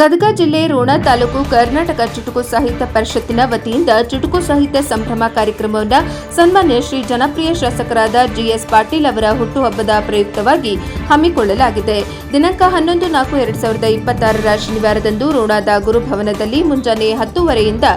ಗದಗ ಜಿಲ್ಲೆ ರೋಣ ತಾಲೂಕು ಕರ್ನಾಟಕ ಚುಟುಕು ಸಾಹಿತ್ಯ ಪರಿಷತ್ತಿನ ವತಿಯಿಂದ ಚುಟುಕು ಸಾಹಿತ್ಯ ಸಂಭ್ರಮ ಕಾರ್ಯಕ್ರಮವನ್ನು ಸನ್ಮಾನ್ಯ ಶ್ರೀ ಜನಪ್ರಿಯ ಶಾಸಕರಾದ ಜಿಎಸ್ ಪಾಟೀಲ್ ಅವರ ಹುಟ್ಟುಹಬ್ಬದ ಪ್ರಯುಕ್ತವಾಗಿ ಹಮ್ಮಿಕೊಳ್ಳಲಾಗಿದೆ. ದಿನಾಂಕ 11/4/2026 ಶನಿವಾರದಂದು ರೋಣಾದ ಗುರುಭವನದಲ್ಲಿ ಮುಂಜಾನೆ 10:30ರಿಂದ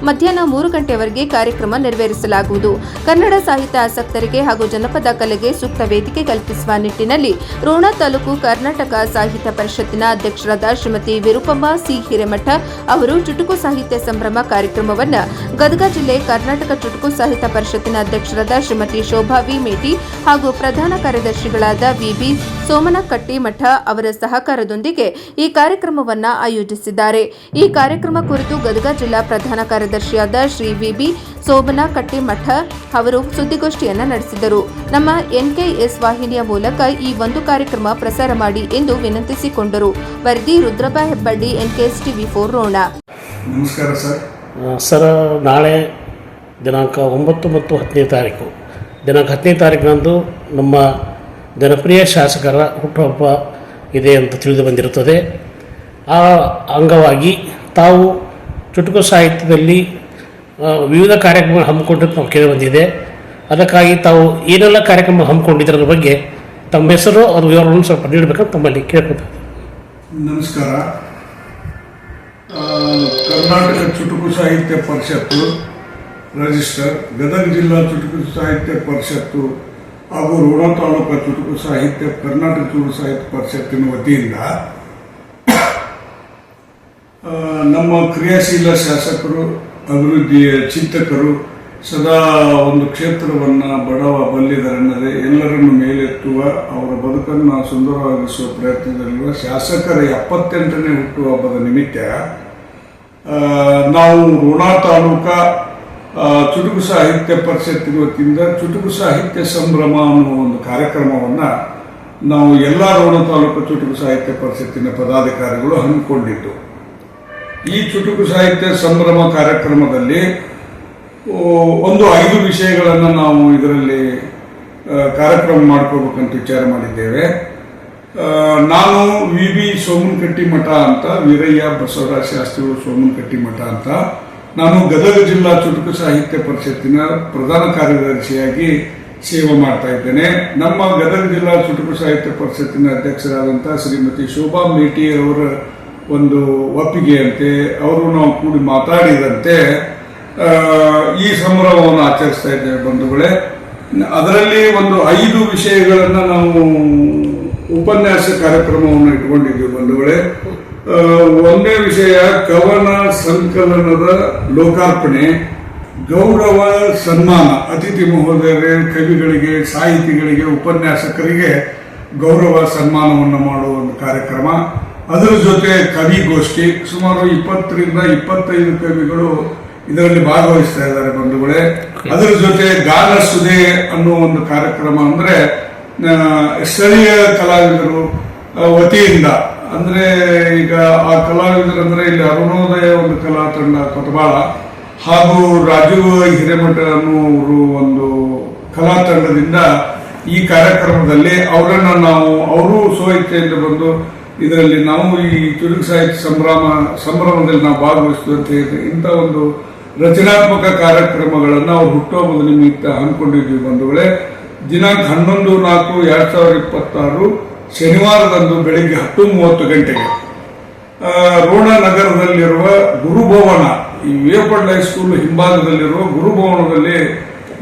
ಮಧ್ಯಾಹ್ನ 3 ಗಂಟೆಯವರೆಗೆ ಕಾರ್ಯಕ್ರಮ ನೆರವೇರಿಸಲಾಗುವುದು. ಕನ್ನಡ ಸಾಹಿತ್ಯ ಆಸಕ್ತರಿಗೆ ಹಾಗೂ ಜನಪದ ಕಲೆಗೆ ಸೂಕ್ತ ವೇದಿಕೆ ಕಲ್ಪಿಸುವ ನಿಟ್ಟಿನಲ್ಲಿ ರೋಣ ತಾಲೂಕು ಕರ್ನಾಟಕ ಸಾಹಿತ್ಯ ಪರಿಷತ್ತಿನ ಅಧ್ಯಕ್ಷರಾದ ಶ್ರೀಮತಿ ವಿರೂಪಮ್ಮ ಸಿ ಹಿರೇಮಠ ಅವರು ಚುಟುಕು ಸಾಹಿತ್ಯ ಸಂಭ್ರಮ ಕಾರ್ಯಕ್ರಮವನ್ನು ಗದಗ ಜಿಲ್ಲೆ ಕರ್ನಾಟಕ ಚುಟುಕು ಸಾಹಿತ್ಯ ಪರಿಷತ್ತಿನ ಅಧ್ಯಕ್ಷರಾದ ಶ್ರೀಮತಿ ಶೋಭಾ ವಿ ಮೇಟಿ ಹಾಗೂ ಪ್ರಧಾನ ಕಾರ್ಯದರ್ಶಿಗಳಾದ ವಿಬಿ ಸೋಮನಕಟ್ಟಿಮಠ ಅವರ ಸಹಕಾರದೊಂದಿಗೆ ಈ ಕಾರ್ಯಕ್ರಮವನ್ನು ಆಯೋಜಿಸಿದ್ದಾರೆ. ಈ ಕಾರ್ಯಕ್ರಮ ಕುರಿತು ಗದಗ ಜಿಲ್ಲಾ ಪ್ರಧಾನ ಕಾರ್ಯದರ್ಶಿಯಾದ ಶ್ರೀ ವಿಬಿ ಸೋಮನಕಟ್ಟಿಮಠ ಅವರು ಸುದ್ದಿಗೋಷ್ಠಿಯನ್ನು ನಡೆಸಿದರು. ನಮ್ಮ ಎನ್ಕೆಎಸ್ ವಾಹಿನಿಯ ಮೂಲಕ ಈ ಒಂದು ಕಾರ್ಯಕ್ರಮ ಪ್ರಸಾರ ಮಾಡಿ ಎಂದು ವಿನಂತಿಸಿಕೊಂಡರು. ವರದಿ ರುದ್ರಬ ಹೆಬ್ಬಳ್ಳಿ, ಎನ್ಕೆಎಸ್ ಟಿವಿ 4 ರೋಣ. ನಮಸ್ಕಾರ ಸರ್. ನಾಳೆ ದಿನಾಂಕ 9 ಮತ್ತು 10ನೇ ತಾರೀಕು. ದಿನಾಂಕ 10ನೇ ತಾರೀಕಿನಂದು ನಮ್ಮ ಜನಪ್ರಿಯ ಶಾಸಕರ ಹುಟ್ಟುಹಬ್ಬ ಇದೆ ಅಂತ ತಿಳಿದು ಬಂದಿರುತ್ತದೆ. ಆ ಅಂಗವಾಗಿ ತಾವು ಚುಟುಕು ಸಾಹಿತ್ಯದಲ್ಲಿ ವಿವಿಧ ಕಾರ್ಯಕ್ರಮ ಹಮ್ಮಿಕೊಂಡಿದ್ದು ನಾವು ಕೇಳಿ ಬಂದಿದೆ. ಅದಕ್ಕಾಗಿ ತಾವು ಏನೆಲ್ಲ ಕಾರ್ಯಕ್ರಮ ಹಮ್ಮಿಕೊಂಡಿದ್ದರ ಬಗ್ಗೆ ತಮ್ಮ ಹೆಸರು ಅದು ವಿವರವನ್ನು ಸ್ವಲ್ಪ ನೀಡಬೇಕಂತ ತಮ್ಮಲ್ಲಿ ಕೇಳ್ಕೊಳ್ತಾರೆ. ನಮಸ್ಕಾರ. ಕರ್ನಾಟಕ ಚುಟುಕು ಸಾಹಿತ್ಯ ಪರಿಷತ್ತು ರಿಜಿಸ್ಟರ್, ಗದಗ ಜಿಲ್ಲಾ ಚುಟುಕು ಸಾಹಿತ್ಯ ಪರಿಷತ್ತು ಹಾಗೂ ರೋಣ ತಾಲೂಕು ಚುಟುಕು ಸಾಹಿತ್ಯ ಕರ್ನಾಟಕ ಚುಟುಕು ಸಾಹಿತ್ಯ ಪರಿಷತ್ತಿನ ವತಿಯಿಂದ ನಮ್ಮ ಕ್ರಿಯಾಶೀಲ ಶಾಸಕರು, ಅಭಿವೃದ್ಧಿಯ ಚಿಂತಕರು, ಸದಾ ಒಂದು ಕ್ಷೇತ್ರವನ್ನು ಬಡವ ಬಲ್ಲಿದರೆನ್ನದೆ ಎಲ್ಲರನ್ನು ಮೇಲೆತ್ತುವ ಅವರ ಬದುಕನ್ನು ಸುಂದರವಾಗಿಸುವ ಪ್ರಯತ್ನದಲ್ಲಿರುವ ಶಾಸಕರ 78ನೇ ಹುಟ್ಟುಹಬ್ಬದ ನಿಮಿತ್ತ ನಾವು ರೋಣ ತಾಲೂಕಾ ಚುಟುಕು ಸಾಹಿತ್ಯ ಪರಿಷತ್ತಿನ ವತಿಯಿಂದ ಚುಟುಕು ಸಾಹಿತ್ಯ ಸಂಭ್ರಮ ಅನ್ನುವ ಒಂದು ಕಾರ್ಯಕ್ರಮವನ್ನು ನಾವು ಎಲ್ಲ ರೋಣ ತಾಲೂಕು ಚುಟುಕು ಸಾಹಿತ್ಯ ಪರಿಷತ್ತಿನ ಪದಾಧಿಕಾರಿಗಳು ಹಮ್ಮಿಕೊಂಡಿದ್ದು. ಈ ಚುಟುಕು ಸಾಹಿತ್ಯ ಸಂಭ್ರಮ ಕಾರ್ಯಕ್ರಮದಲ್ಲಿ ಒಂದು 5 ವಿಷಯಗಳನ್ನು ನಾವು ಇದರಲ್ಲಿ ಕಾರ್ಯಕ್ರಮ ಮಾಡ್ಕೋಬೇಕಂತ ವಿಚಾರ ಮಾಡಿದ್ದೇವೆ. ನಾನು ವಿಬಿ ಸೋಮನಕಟ್ಟಿಮಠ ಅಂತ, ವೀರಯ್ಯ ಬಸವರಾಜ ಶಾಸ್ತ್ರಿಗಳು ಸೋಮನಕಟ್ಟಿಮಠ ಅಂತ, ನಾನು ಗದಗ ಜಿಲ್ಲಾ ಚುಟುಕು ಸಾಹಿತ್ಯ ಪರಿಷತ್ತಿನ ಪ್ರಧಾನ ಕಾರ್ಯದರ್ಶಿಯಾಗಿ ಸೇವೆ ಮಾಡ್ತಾ ಇದ್ದೇನೆ. ನಮ್ಮ ಗದಗ ಜಿಲ್ಲಾ ಚುಟುಕು ಸಾಹಿತ್ಯ ಪರಿಷತ್ತಿನ ಅಧ್ಯಕ್ಷರಾದಂಥ ಶ್ರೀಮತಿ ಶೋಭಾ ಮೇಟಿ ಅವರ ಒಂದು ಒಪ್ಪಿಗೆಯಂತೆ ಅವರು ನಾವು ಕೂಡಿ ಮಾತಾಡಿದಂತೆ ಈ ಸಂಭ್ರಮವನ್ನು ಆಚರಿಸ್ತಾ ಇದ್ದೇವೆ ಬಂಧುಗಳೇ. ಅದರಲ್ಲಿ ಒಂದು 5 ವಿಷಯಗಳನ್ನು ನಾವು ಉಪನ್ಯಾಸ ಕಾರ್ಯಕ್ರಮವನ್ನು ಇಟ್ಕೊಂಡಿದ್ದೀವಿ ಬಂಧುಗಳೇ. 1ನೇ ವಿಷಯ ಕವನ ಸಂಕಲನದ ಲೋಕಾರ್ಪಣೆ, ಗೌರವ ಸನ್ಮಾನ, ಅತಿಥಿ ಮಹೋದಯರೇ, ಕವಿಗಳಿಗೆ, ಸಾಹಿತಿಗಳಿಗೆ, ಉಪನ್ಯಾಸಕರಿಗೆ ಗೌರವ ಸನ್ಮಾನವನ್ನು ಮಾಡುವ ಒಂದು ಕಾರ್ಯಕ್ರಮ. ಅದರ ಜೊತೆ ಕವಿಗೋಷ್ಠಿ, ಸುಮಾರು 20ರಿಂದ 25 ಕವಿಗಳು ಇದರಲ್ಲಿ ಭಾಗವಹಿಸ್ತಾ ಇದ್ದಾರೆ ಬಂಧುಗಳೇ. ಅದರ ಜೊತೆ ಗಾನ ಸುದೆ ಅನ್ನೋ ಒಂದು ಕಾರ್ಯಕ್ರಮ, ಅಂದ್ರೆ ಸ್ಥಳೀಯ ಕಲಾವಿದರು ವತಿಯಿಂದ, ಅಂದ್ರೆ ಈಗ ಆ ಕಲಾವಿದರಂದ್ರೆ ಇಲ್ಲಿ ಅರುಣೋದಯ ಒಂದು ಕಲಾ ತಂಡ ಕೊತಬಾಳ ಹಾಗೂ ರಾಜು ಹಿರೇಮಠ ಅನ್ನುವರು ಒಂದು ಕಲಾ ತಂಡದಿಂದ ಈ ಕಾರ್ಯಕ್ರಮದಲ್ಲಿ ಅವರನ್ನ ನಾವು, ಅವರು ಸ್ವಇಚ್ಛೆಯಿಂದ ಬಂದು ಇದರಲ್ಲಿ ನಾವು ಈ ಚುಟುಕು ಸಾಹಿತ್ಯ ಸಂಭ್ರಮದಲ್ಲಿ ನಾವು ಭಾಗವಹಿಸ್ತೀವಿ ಅಂತ ಹೇಳಿದ್ರೆ ಇಂಥ ಒಂದು ರಚನಾತ್ಮಕ ಕಾರ್ಯಕ್ರಮಗಳನ್ನು ಅವ್ರು ಹುಟ್ಟುಹಬ್ಬದ ನಿಮಿತ್ತ ಹಮ್ಮಿಕೊಂಡಿದ್ವಿ ಬಂಧುಗಳೇ. ದಿನಾಂಕ 11/4/2026 ಶನಿವಾರದಂದು ಬೆಳಿಗ್ಗೆ 10:30 ಗಂಟೆಗೆ ರೋಣ ನಗರದಲ್ಲಿರುವ ಗುರುಭವನ, ಈ ವೇಪಳ್ಳ ಹೈಸ್ಕೂಲ್ ಹಿಂಭಾಗದಲ್ಲಿರುವ ಗುರುಭವನದಲ್ಲಿ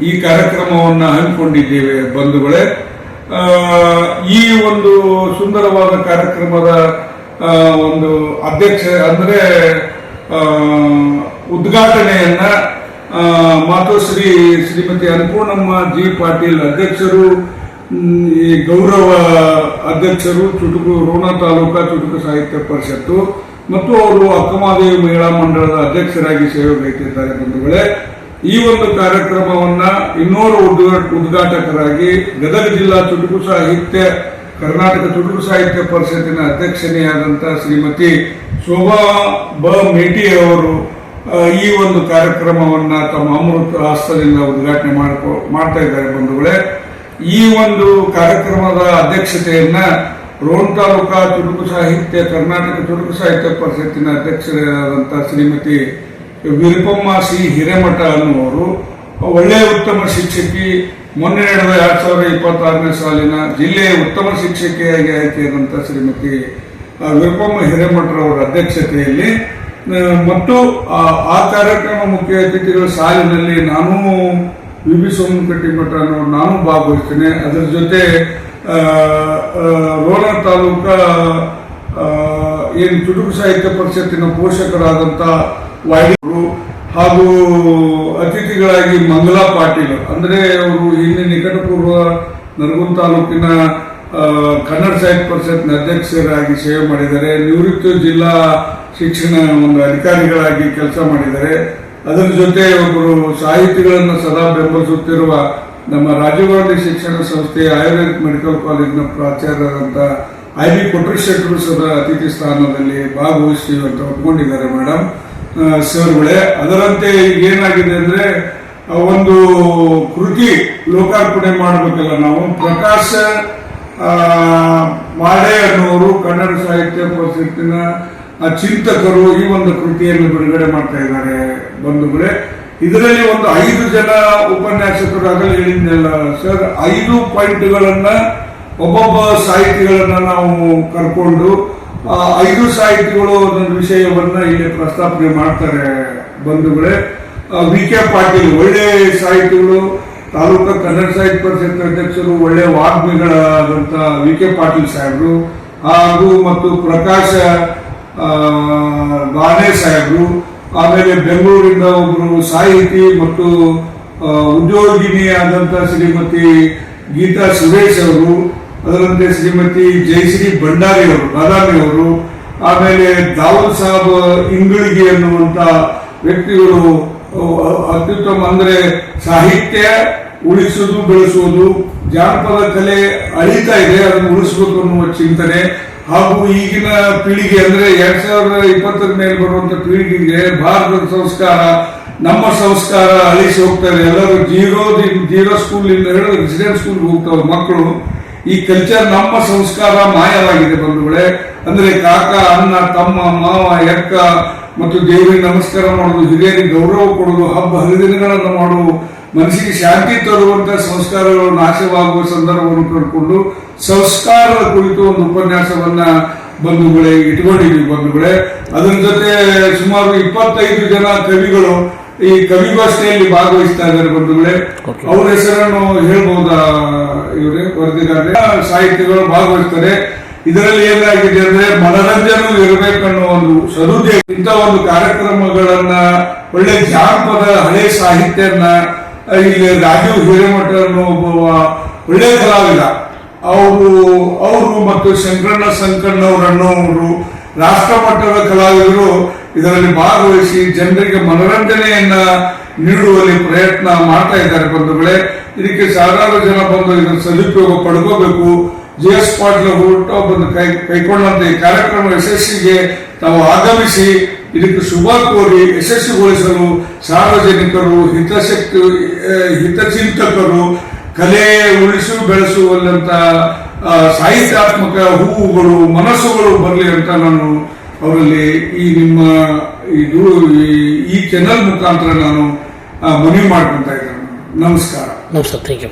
ಈ ಕಾರ್ಯಕ್ರಮವನ್ನು ಹಮ್ಮಿಕೊಂಡಿದ್ದೇವೆ ಬಂಧುಗಳೇ. ಈ ಒಂದು ಸುಂದರವಾದ ಕಾರ್ಯಕ್ರಮದ ಒಂದು ಅಧ್ಯಕ್ಷ ಅಂದ್ರೆ ಉದ್ಘಾಟನೆಯನ್ನ ಶ್ರೀಮತಿ ಅನ್ನಪೂರ್ಣಮ್ಮ ಜಿ ಪಾಟೀಲ್ ಅಧ್ಯಕ್ಷರು, ಈ ಗೌರವ ಅಧ್ಯಕ್ಷರು ಚುಟುಕು ರೋಣ ತಾಲೂಕಾ ಚುಟುಕು ಸಾಹಿತ್ಯ ಪರಿಷತ್ತು ಮತ್ತು ಅವರು ಅಕ್ಕಮಹಾದೇವಿ ಮಹಿಳಾ ಮಂಡಳದ ಅಧ್ಯಕ್ಷರಾಗಿ ಸೇವೆಗೈತಿದ್ದಾರೆ ಬಂಧುಗಳೇ. ಈ ಒಂದು ಕಾರ್ಯಕ್ರಮವನ್ನ ಇನ್ನೋರು ಉದ್ಘಾಟಕರಾಗಿ ಗದಗ ಜಿಲ್ಲಾ ಚುಟುಕು ಸಾಹಿತ್ಯ ಕರ್ನಾಟಕ ಚುಟುಕು ಸಾಹಿತ್ಯ ಪರಿಷತ್ತಿನ ಅಧ್ಯಕ್ಷನೆಯಾದಂತಹ ಶ್ರೀಮತಿ ಶೋಭಾ ಬ ಮೇಟಿ ಅವರು ಈ ಒಂದು ಕಾರ್ಯಕ್ರಮವನ್ನ ತಮ್ಮ ಅಮೃತ ಹಸ್ತದಿಂದ ಉದ್ಘಾಟನೆ ಮಾಡ್ತಾ ಇದ್ದಾರೆ ಬಂಧುಗಳೇ. ಈ ಒಂದು ಕಾರ್ಯಕ್ರಮದ ಅಧ್ಯಕ್ಷತೆಯನ್ನ ರೋಣ ತಾಲೂಕಾ ಚುಟುಕು ಸಾಹಿತ್ಯ ಕರ್ನಾಟಕ ಚುಟುಕು ಸಾಹಿತ್ಯ ಪರಿಷತ್ತಿನ ಅಧ್ಯಕ್ಷರಾದಂತಹ ಶ್ರೀಮತಿ ವಿರುಪಮ್ಮ ಸಿ ಹಿರೇಮಠ ಅನ್ನುವರು ಒಳ್ಳೆಯ ಉತ್ತಮ ಶಿಕ್ಷಕಿ. ಮೊನ್ನೆ ನಡೆದ 2026ನೇ ಸಾಲಿನ ಜಿಲ್ಲೆಯ ಉತ್ತಮ ಶಿಕ್ಷಕಿಯಾಗಿ ಆಯ್ಕೆಯಾದಂತಹ ಶ್ರೀಮತಿ ವಿರುಪಮ್ಮ ಹಿರೇಮಠರವರ ಅಧ್ಯಕ್ಷತೆಯಲ್ಲಿ ಮತ್ತು ಆ ಕಾರ್ಯಕ್ರಮ ಮುಖ್ಯ ಅತಿಥಿಗಳ ಸಾಲಿನಲ್ಲಿ ನಾನು ವಿ ಸೋಮನಕಟ್ಟಿಮಠ ಅನ್ನೋರು ನಾನು ಭಾಗವಹಿಸ್ತೇನೆ. ಅದರ ಜೊತೆ ರೋಣ ತಾಲೂಕಾ ಏನು ಚುಟುಕು ಸಾಹಿತ್ಯ ಪರಿಷತ್ತಿನ ಪೋಷಕರಾದಂಥ ವಾಯ್ಡಿಗಳು ಹಾಗೂ ಅತಿಥಿಗಳಾಗಿ ಮಂಗಲಾ ಪಾಟೀಲ್ ಅಂದ್ರೆ ಅವರು ಹಿಂದೆ ನಿಕಟಪೂರ್ವ ನರಗುಂದ ತಾಲೂಕಿನ ಕನ್ನಡ ಸಾಹಿತ್ಯ ಪರಿಷತ್ನ ಅಧ್ಯಕ್ಷರಾಗಿ ಸೇವೆ ಮಾಡಿದ್ದಾರೆ. ನಿವೃತ್ತ ಜಿಲ್ಲಾ ಶಿಕ್ಷಣ ಒಂದು ಅಧಿಕಾರಿಗಳಾಗಿ ಕೆಲಸ ಮಾಡಿದ್ದಾರೆ. ಅದರ ಜೊತೆ ಒಬ್ಬರು ಸಾಹಿತಿಗಳನ್ನು ಸದಾ ಬೆಂಬಲಿಸುತ್ತಿರುವ ನಮ್ಮ ರಾಜೀವ್ ಗಾಂಧಿ ಶಿಕ್ಷಣ ಸಂಸ್ಥೆಯ ಆಯುರ್ವೇದಿಕ್ ಮೆಡಿಕಲ್ ಕಾಲೇಜಿನ ಪ್ರಾಚಾರ್ಯರಾದಂಥ IB ಕೊಟ್ರೇಶೆಟ್ಟರು ಸದಾ ಅತಿಥಿ ಸ್ಥಾನದಲ್ಲಿ ಭಾಗವಹಿಸ್ತೀವಿ ಅಂತ ಒಪ್ಕೊಂಡಿದ್ದಾರೆ ಮೇಡಮ್ ಸರ್ಗಳೇ. ಅದರಂತೆ ಈಗ ಏನಾಗಿದೆ ಅಂದ್ರೆ ಒಂದು ಕೃತಿ ಲೋಕಾರ್ಪಣೆ ಮಾಡಬೇಕಲ್ಲ ನಾವು. ಪ್ರಕಾಶ ಮಾಡೆ ಅನ್ನೋರು ಕನ್ನಡ ಸಾಹಿತ್ಯ ಪರಿಷತ್ತಿನ ಚಿಂತಕರು ಈ ಒಂದು ಕೃತಿಯನ್ನು ಬಿಡುಗಡೆ ಮಾಡ್ತಾ ಇದ್ದಾರೆ ಬಂಧುಗಳೇ. ಇದರಲ್ಲಿ ಒಂದು 5 ಜನ ಉಪನ್ಯಾಸಕರು ಆಗಲೇ ಹೇಳಿದ್ನಲ್ಲ ಸರ್, 5 ಪಾಯಿಂಟ್ಗಳನ್ನ ಒಬ್ಬೊಬ್ಬ ಸಾಹಿತಿಗಳನ್ನ ನಾವು ಕರ್ಕೊಂಡು 5 ಸಾಹಿತಿಗಳು ಒಂದೊಂದು ವಿಷಯವನ್ನ ಇಲ್ಲಿ ಪ್ರಸ್ತಾಪನೆ ಮಾಡ್ತಾರೆ ಬಂಧುಗಳೇ. VK ಪಾಟೀಲ್ ಒಳ್ಳೆ ಸಾಹಿತಿಗಳು, ತಾಲೂಕಾ ಕನ್ನಡ ಸಾಹಿತ್ಯ ಪರಿಷತ್ ಅಧ್ಯಕ್ಷರು, ಒಳ್ಳೆ ವಾಗ್ಮಿಗಳಾದಂತ VK ಪಾಟೀಲ್ ಸಾಹೇಬರು ಹಾಗೂ ಮತ್ತು ಪ್ರಕಾಶ ಗಾನೆ ಸಾಹೇಬರು, ಆಮೇಲೆ ಬೆಂಗಳೂರಿಂದ ಒಬ್ಬರು ಸಾಹಿತಿ ಮತ್ತು ಉದ್ಯೋಗಿನಿಯಾದಂಥ ಶ್ರೀಮತಿ ಗೀತಾ ಸುರೇಶ್ ಅವರು, ಅದರಂತೆ ಶ್ರೀಮತಿ ಜಯಶ್ರೀ ಭಂಡಾರಿ ಅವರು ಬಾದಾಮಿ ಅವರು, ಆಮೇಲೆ ದಾವೂದ್ ಸಾಬ್ ಇಂಗಳಿಗೆ ಅನ್ನುವಂತ ವ್ಯಕ್ತಿಗಳು ಅತ್ಯುತ್ತಮ ಅಂದ್ರೆ ಸಾಹಿತ್ಯ ಉಳಿಸುವುದು ಬೆಳೆಸುವುದು, ಜಾನಪದ ಕಲೆ ಅಳಿತಾ ಇದೆ ಅದನ್ನು ಉಳಿಸಬೇಕು ಅನ್ನುವ ಚಿಂತನೆ ಹಾಗೂ ಈಗಿನ ಪೀಳಿಗೆ ಅಂದ್ರೆ 2020 ಮೇಲೆ ಬರುವಂತ ಪೀಳಿಗೆಗೆ ಭಾರತದ ಸಂಸ್ಕಾರ ನಮ್ಮ ಸಂಸ್ಕಾರ ಅಳಿಸಿ ಹೋಗ್ತಾರೆ. ಎಲ್ಲರೂ ಜೀರೋ ಸ್ಕೂಲ್ ಇಂದ ಹಿಡಿದು ರೆಸಿಡೆಂಟ್ ಸ್ಕೂಲ್ಗೆ ಹೋಗ್ತಾವೆ ಮಕ್ಕಳು. ಈ ಕಲ್ಚರ್ ನಮ್ಮ ಸಂಸ್ಕಾರ ಮಾಯವಾಗಿದೆ ಬಂಧುಗಳೇ. ಅಂದ್ರೆ ಕಾಕ, ಅಣ್ಣ, ತಮ್ಮ, ಮಾವ, ಎಕ್ಕ ಮತ್ತು ದೇವರಿಗೆ ನಮಸ್ಕಾರ ಮಾಡೋದು, ಹಿರಿಯರಿಗೆ ಗೌರವ ಕೊಡೋದು, ಹಬ್ಬ ಹರಿದಿನಗಳನ್ನು ಮಾಡುವುದು, ಮನಸ್ಸಿಗೆ ಶಾಂತಿ ತರುವಂತಹ ಸಂಸ್ಕಾರಗಳು ನಾಶವಾಗುವ ಸಂದರ್ಭವನ್ನು ಕಂಡುಕೊಂಡು ಸಂಸ್ಕಾರದ ಕುರಿತು ಒಂದು ಉಪನ್ಯಾಸವನ್ನ ಬಂಧುಗಳೇ ಇಟ್ಕೊಂಡಿದ್ವಿ ಬಂಧುಗಳೇ. ಅದರ ಜೊತೆ ಸುಮಾರು 25 ಜನ ಕವಿಗಳು ಈ ಕವಿಗೋಷ್ಠಿಯಲ್ಲಿ ಭಾಗವಹಿಸ್ತಾ ಇದ್ದಾರೆ ಬಂಧುಗಳೇ. ಅವ್ರ ಹೆಸರನ್ನು ಹೇಳ್ಬಹುದಾ ಇವರೇ ವರದಿಗಾರರೇ? ಸಾಹಿತಿಗಳು ಭಾಗವಹಿಸ್ತಾರೆ. ಇದರಲ್ಲಿ ಏನಾಗಿದೆ ಅಂದ್ರೆ ಮನರಂಜನೆ ಇರಬೇಕನ್ನೋ ಒಂದು ಸದುದ್ದೇಶ ಇಂಥ ಒಂದು ಕಾರ್ಯಕ್ರಮಗಳನ್ನ, ಒಳ್ಳೆ ಜಾನಪದ ಹಳೆ ಸಾಹಿತ್ಯನ ಇಲ್ಲಿ ರಾಜೀವ್ ಹಿರೇಮಠ ಅನ್ನೋ ಒಬ್ಬ ಒಳ್ಳೆ ಕಲಾವಿದ ಅವರು ಮತ್ತು ಶಂಕರಣ್ಣ ಸಂಕಣ್ಣವರನ್ನೋರು ರಾಷ್ಟ್ರ ಮಟ್ಟದ ಕಲಾವಿದರು ಇದರಲ್ಲಿ ಭಾಗವಹಿಸಿ ಜನರಿಗೆ ಮನರಂಜನೆಯನ್ನ ನೀಡುವಲ್ಲಿ ಪ್ರಯತ್ನ ಮಾಡ್ತಾ ಇದ್ದಾರೆ ಬಂಧುಗಳೇ. ಇದಕ್ಕೆ ಸಾವಿರಾರು ಜನ ಬಂದು ಇದರ ಸದುಪಯೋಗ ಪಡ್ಕೋಬೇಕು. GS ಪಾಟೀಲ್ ಹುಟ್ಟುಹಬ್ಬವನ್ನು ಕೈಗೊಂಡಂತ ಈ ಕಾರ್ಯಕ್ರಮ ಯಶಸ್ಸಿಗೆ ತಾವು ಆಗಮಿಸಿ ಇದಕ್ಕೆ ಶುಭ ಕೋರಿ ಯಶಸ್ವಿಗೊಳಿಸಲು ಸಾರ್ವಜನಿಕರು, ಹಿತಚಿಂತಕರು, ಕಲೆ ಉಳಿಸು ಬೆಳೆಸುವಂತ ಸಾಹಿತ್ಯಾತ್ಮಕ ಹೂವುಗಳು, ಮನಸ್ಸುಗಳು ಬರಲಿ ಅಂತ ನಾನು ಅವರಲ್ಲಿ ಈ ಚಾನೆಲ್ ಮುಖಾಂತರ ನಾನು ಮನವಿ ಮಾಡ್ಕೊಂತ ಇದ್ದೇನೆ. ನಮಸ್ಕಾರ. ನಮಸ್ಕಾರ. Thank you.